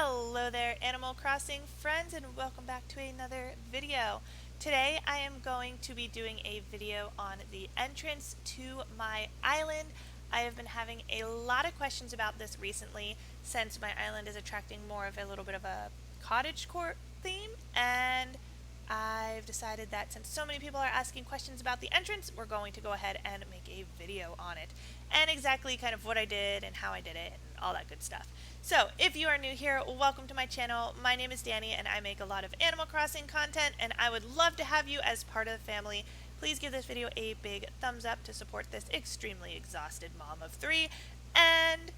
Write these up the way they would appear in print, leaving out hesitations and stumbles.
Hello there, Animal Crossing friends, and welcome back to another video. Today I am going to be doing a video on the entrance to my island. I have been having a lot of questions about this recently since my island is attracting more of a little bit of a cottagecore theme, and I've decided that since so many people are asking questions about the entrance, we're going to go ahead and make a video on it and exactly kind of what I did and how I did it and all that good stuff. So, if you are new here, welcome to my channel. My name is Danny and I make a lot of Animal Crossing content and I would love to have you as part of the family. Please give this video a big thumbs up to support this extremely exhausted mom of three, and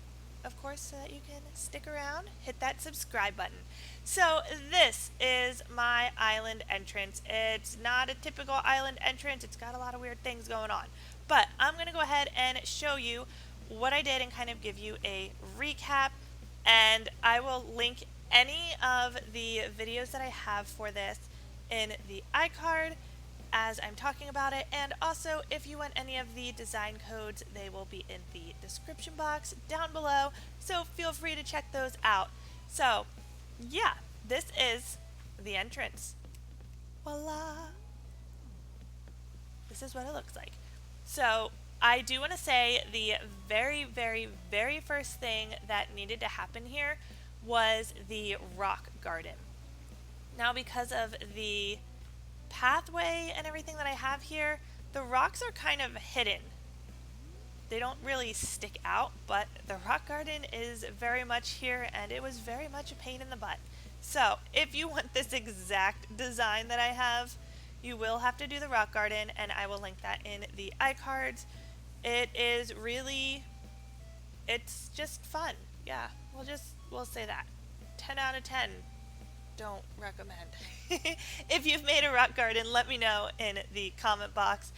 of course, so that you can stick around, hit that subscribe button. So this is my island entrance. It's not a typical island entrance. It's got a lot of weird things going on. But I'm going to go ahead and show you what I did and kind of give you a recap. And I will link any of the videos that I have for this in the iCard as I'm talking about it, and also if you want any of the design codes, they will be in the description box down below, so feel free to check those out. So yeah, this is the entrance. Voila! This is what it looks like. So I do want to say the very first thing that needed to happen here was the rock garden. Now, because of the pathway and everything that I have here, the rocks are kind of hidden. They don't really stick out, but the rock garden is very much here and it was very much a pain in the butt. So if you want this exact design that I have, you will have to do the rock garden, and I will link that in the iCards. It is really, it's just fun. Yeah, we'll say that. 10 out of 10. Don't recommend. If you've made a rock garden, let me know in the comment box.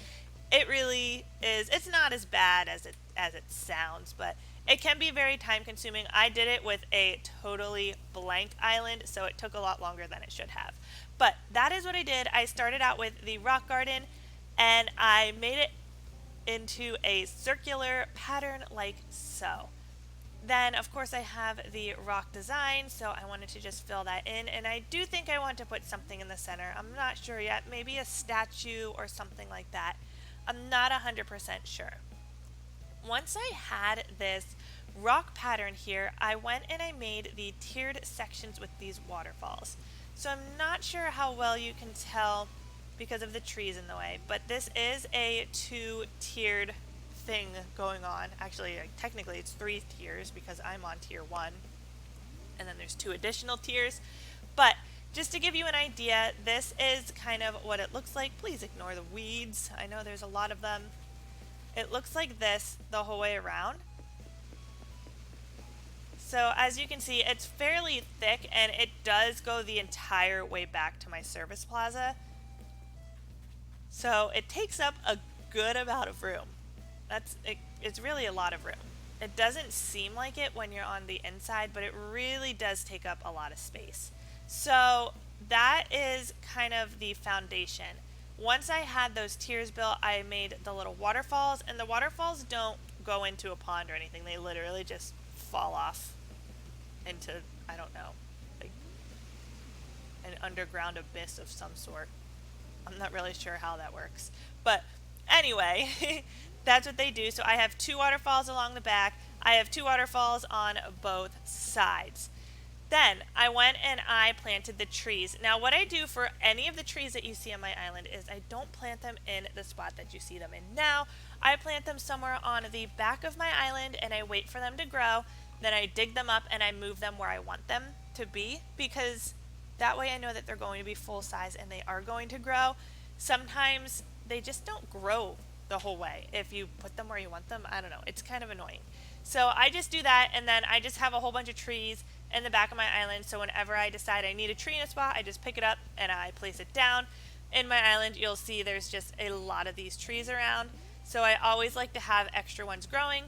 It really is, it's not as bad as it sounds, but it can be very time consuming. I did it with a totally blank island, so it took a lot longer than it should have. But that is what I did. I started out with the rock garden and I made it into a circular pattern like so. Then, of course, I have the rock design, so I wanted to just fill that in, and I do think I want to put something in the center. I'm not sure yet, maybe a statue or something like that. I'm not 100% sure. Once I had this rock pattern here, I went and I made the tiered sections with these waterfalls. So I'm not sure how well you can tell because of the trees in the way, but this is a two-tiered thing going on. Actually, technically it's 3 tiers because I'm on tier 1, and then there's 2 additional tiers. But just to give you an idea, this is kind of what it looks like. Please ignore the weeds. I know there's a lot of them. It looks like this the whole way around. So as you can see, it's fairly thick and it does go the entire way back to my service plaza. So it takes up a good amount of room. It's really a lot of room. It doesn't seem like it when you're on the inside, but it really does take up a lot of space. So that is kind of the foundation. Once I had those tiers built, I made the little waterfalls, and the waterfalls don't go into a pond or anything. They literally just fall off into, I don't know, like an underground abyss of some sort. I'm not really sure how that works. But anyway, that's what they do. So I have 2 waterfalls along the back. I have 2 waterfalls on both sides. Then I went and I planted the trees. Now what I do for any of the trees that you see on my island is I don't plant them in the spot that you see them in now. I plant them somewhere on the back of my island and I wait for them to grow. Then I dig them up and I move them where I want them to be, because that way I know that they're going to be full size and they are going to grow. Sometimes they just don't grow the whole way if you put them where you want them. I don't know, it's kind of annoying. So I just do that, and then I just have a whole bunch of trees in the back of my island, so whenever I decide I need a tree in a spot, I just pick it up and I place it down. In my island, you'll see there's just a lot of these trees around, so I always like to have extra ones growing,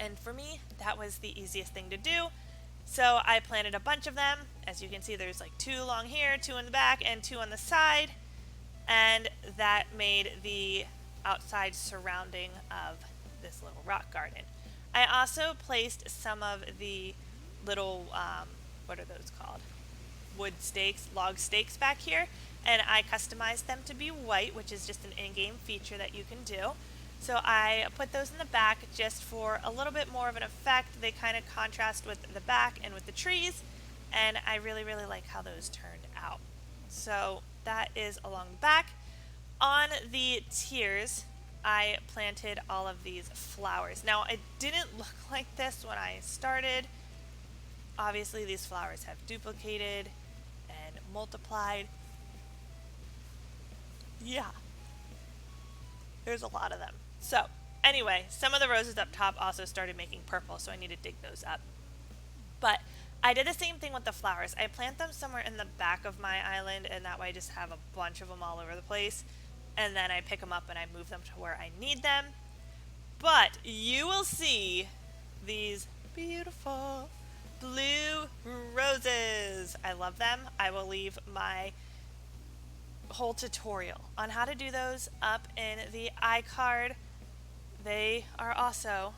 and for me that was the easiest thing to do. So I planted a bunch of them. As you can see, there's like 2 along here, 2 in the back, and 2 on the side, and that made the outside surrounding of this little rock garden. I also placed some of the little what are those called? Wood stakes, log stakes back here, and I customized them to be white, which is just an in-game feature that you can do. So I put those in the back just for a little bit more of an effect. They kind of contrast with the back and with the trees, and I really, really like how those turned out. So that is along the back. On the tiers, I planted all of these flowers. Now, it didn't look like this when I started. Obviously, these flowers have duplicated and multiplied. Yeah, there's a lot of them. So, anyway, some of the roses up top also started making purple, so I need to dig those up. But I did the same thing with the flowers. I plant them somewhere in the back of my island, and that way I just have a bunch of them all over the place. And then I pick them up and I move them to where I need them. But you will see these beautiful blue roses. I love them. I will leave my whole tutorial on how to do those up in the iCard. They are also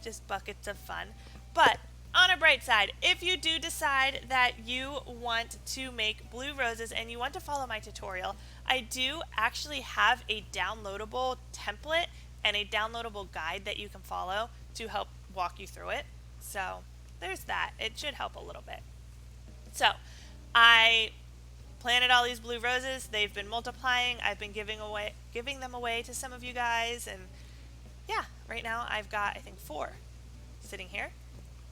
just buckets of fun. But on a bright side, if you do decide that you want to make blue roses and you want to follow my tutorial, I do actually have a downloadable template and a downloadable guide that you can follow to help walk you through it. So there's that. It should help a little bit. So I planted all these blue roses. They've been multiplying. I've been giving them away to some of you guys, and yeah, right now I've got, I think, 4 sitting here.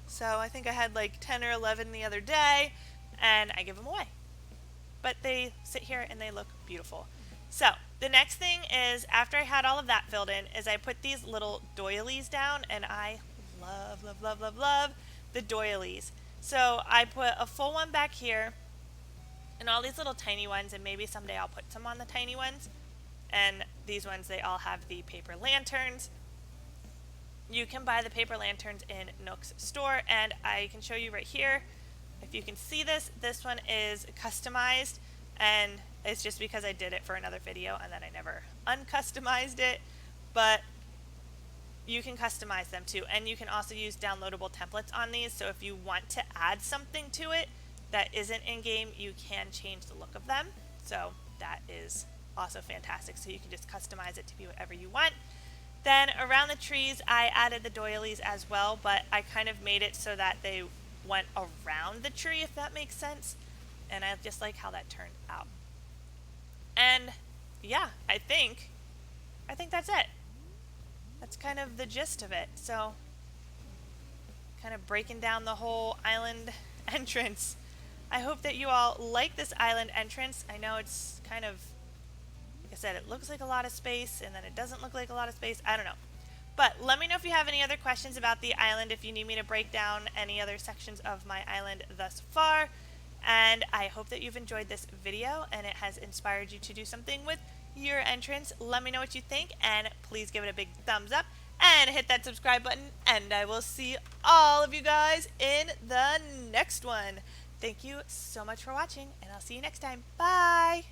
So I think I had like 10 or 11 the other day, and I give them away. But they sit here and they look beautiful. So the next thing is, after I had all of that filled in, is I put these little doilies down, and I love, love, love, love, love the doilies. So I put a full one back here, and all these little tiny ones, and maybe someday I'll put some on the tiny ones. And these ones, they all have the paper lanterns. You can buy the paper lanterns in Nook's store, and I can show you right here. If you can see this, this one is customized, and it's just because I did it for another video and then I never uncustomized it, but you can customize them too. And you can also use downloadable templates on these, so if you want to add something to it that isn't in-game, you can change the look of them. So that is also fantastic. So you can just customize it to be whatever you want. Then around the trees, I added the doilies as well, but I kind of made it so that they went around the tree, if that makes sense. And I just like how that turned out. And yeah, I think that's it. That's kind of the gist of it. So kind of breaking down the whole island entrance. I hope that you all like this island entrance. I know it's kind of, like I said, it looks like a lot of space, and then it doesn't look like a lot of space. I don't know. But let me know if you have any other questions about the island, if you need me to break down any other sections of my island thus far. And I hope that you've enjoyed this video and it has inspired you to do something with your entrance. Let me know what you think, and please give it a big thumbs up and hit that subscribe button, and I will see all of you guys in the next one. Thank you so much for watching, and I'll see you next time. Bye!